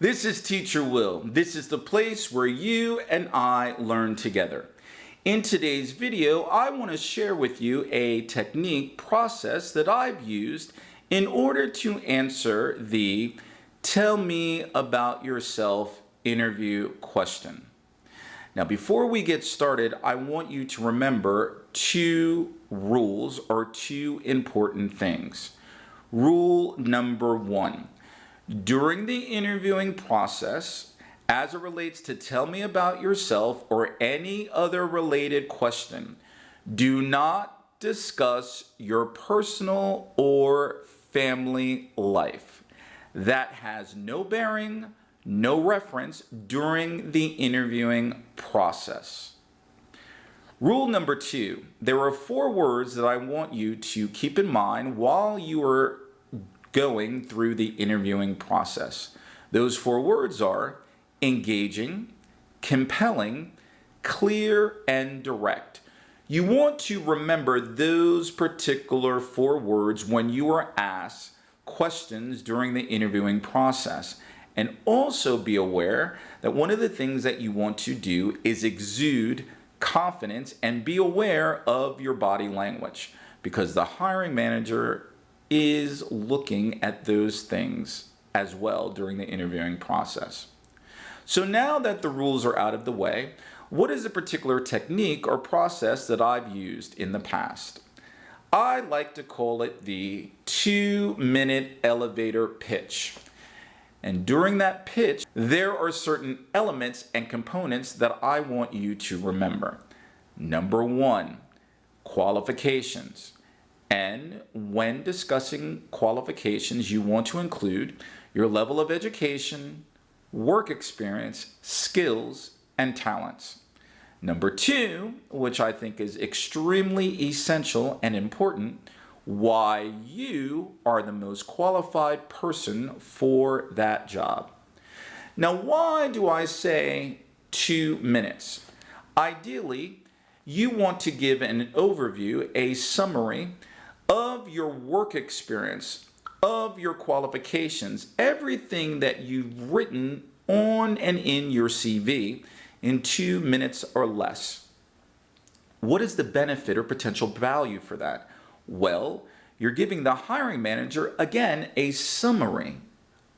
This is Teacher Will. This is the place where you and I learn together. In today's video, I want to share with you a technique process that I've used in order to answer the "Tell me about yourself" interview question. Now, before we get started, I want you to remember two rules or two important things. Rule number one, during the interviewing process, as it relates to "tell me about yourself" or any other related question, do not discuss your personal or family life. That has no bearing, no reference during the interviewing process. Rule number two, there are 4 words that I want you to keep in mind while you are going through the interviewing process. Those 4 words are engaging, compelling, clear, and direct. You want to remember those particular 4 words when you are asked questions during the interviewing process. And also be aware that one of the things that you want to do is exude confidence and be aware of your body language, because the hiring manager is looking at those things as well during the interviewing process. So now that the rules are out of the way, what is a particular technique or process that I've used in the past? I like to call it the 2-minute elevator pitch. And during that pitch, there are certain elements and components that I want you to remember. Number 1, qualifications. And when discussing qualifications, you want to include your level of education, work experience, skills, and talents. Number 2, which I think is extremely essential and important, why you are the most qualified person for that job. Now, why do I say 2 minutes? Ideally, you want to give an overview, a summary of your work experience, of your qualifications, everything that you've written on and in your CV in 2 minutes or less. What is the benefit or potential value for that? Well, you're giving the hiring manager, again, a summary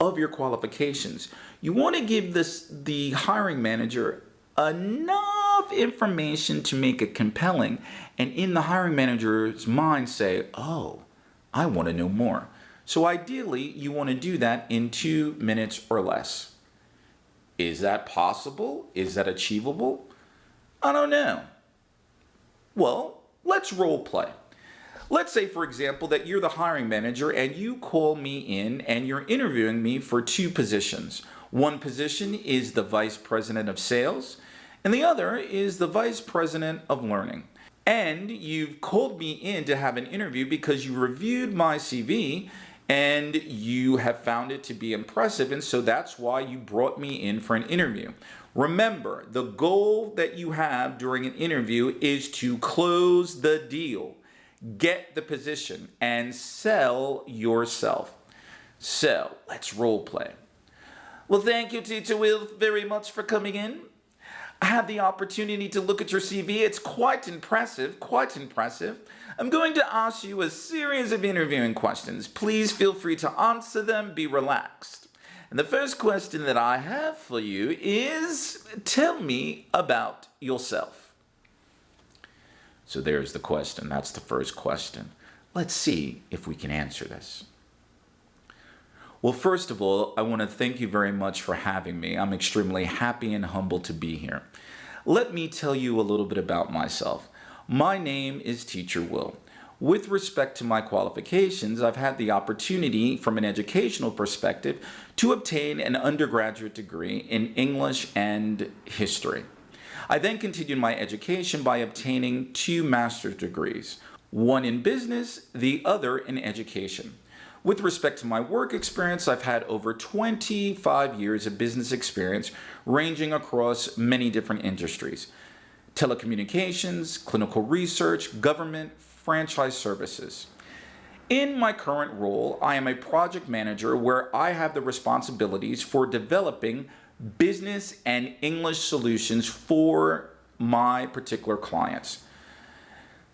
of your qualifications. You want to give the hiring manager enough information to make it compelling, and in the hiring manager's mind say, "Oh, I want to know more." So ideally, you want to do that in 2 minutes or less. Is that possible? Is that achievable? I don't know. Well, let's role play. Let's say, for example, that you're the hiring manager and you call me in and you're interviewing me for 2 positions. One position is the vice president of sales, and the other is the vice president of learning. And you've called me in to have an interview because you reviewed my CV and you have found it to be impressive, and so that's why you brought me in for an interview. Remember, the goal that you have during an interview is to close the deal, get the position, and sell yourself. So let's role play. Well, thank you, Teacher Will, very much for coming in. I had the opportunity to look at your CV. It's quite impressive, quite impressive. I'm going to ask you a series of interviewing questions. Please feel free to answer them, be relaxed. And the first question that I have for you is, tell me about yourself. So there's the question. That's the first question. Let's see if we can answer this. Well, first of all, I want to thank you very much for having me. I'm extremely happy and humbled to be here. Let me tell you a little bit about myself. My name is Teacher Will. With respect to my qualifications, I've had the opportunity from an educational perspective to obtain an undergraduate degree in English and history. I then continued my education by obtaining 2 master's degrees, one in business, the other in education. With respect to my work experience, I've had over 25 years of business experience ranging across many different industries: telecommunications, clinical research, government, franchise services. In my current role, I am a project manager where I have the responsibilities for developing business and English solutions for my particular clients.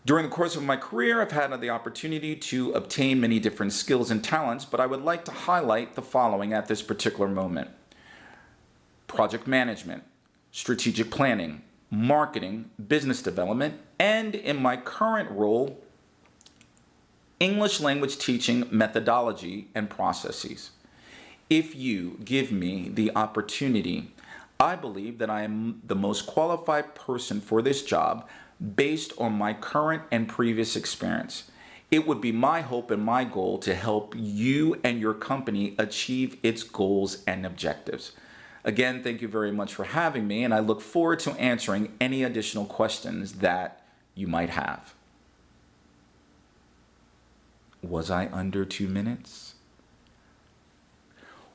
During the course of my career, I've had the opportunity to obtain many different skills and talents, but I would like to highlight the following at this particular moment: project management, strategic planning, marketing, business development, and in my current role, English language teaching methodology and processes. If you give me the opportunity, I believe that I am the most qualified person for this job based on my current and previous experience. It would be my hope and my goal to help you and your company achieve its goals and objectives. Again, thank you very much for having me, and I look forward to answering any additional questions that you might have. Was I under 2 minutes?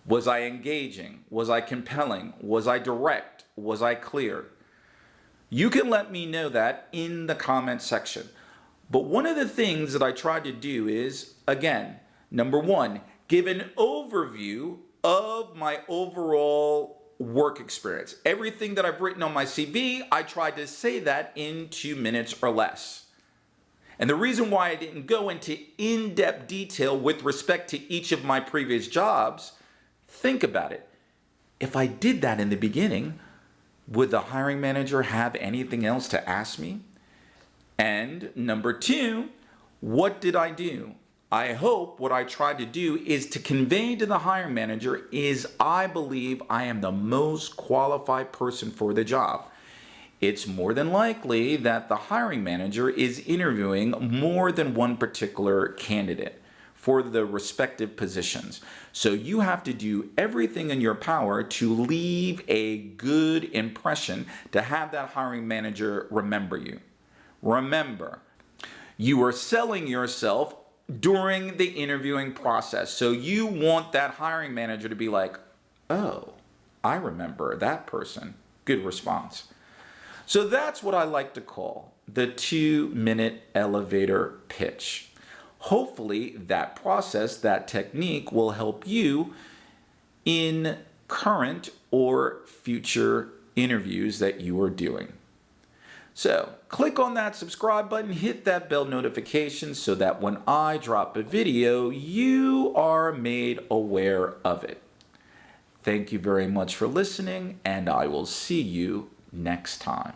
Was I engaging? Was I compelling? Was I direct? Was I clear? You can let me know that in the comment section. But one of the things that I try to do is, again, number one, give an overview of my overall work experience. Everything that I've written on my CV, I tried to say that in 2 minutes or less. And the reason why I didn't go into in-depth detail with respect to each of my previous jobs, think about it. If I did that in the beginning, would the hiring manager have anything else to ask me? And number two, what did I do? I hope what I tried to do is to convey to the hiring manager is I believe I am the most qualified person for the job. It's more than likely that the hiring manager is interviewing more than one particular candidate for the respective positions. So you have to do everything in your power to leave a good impression to have that hiring manager remember you. Remember, you are selling yourself during the interviewing process. So you want that hiring manager to be like, oh, I remember that person. Good response. So that's what I like to call the 2-minute elevator pitch. Hopefully that process, that technique will help you in current or future interviews that you are doing. So click on that subscribe button, hit that bell notification so that when I drop a video, you are made aware of it. Thank you very much for listening, and I will see you next time.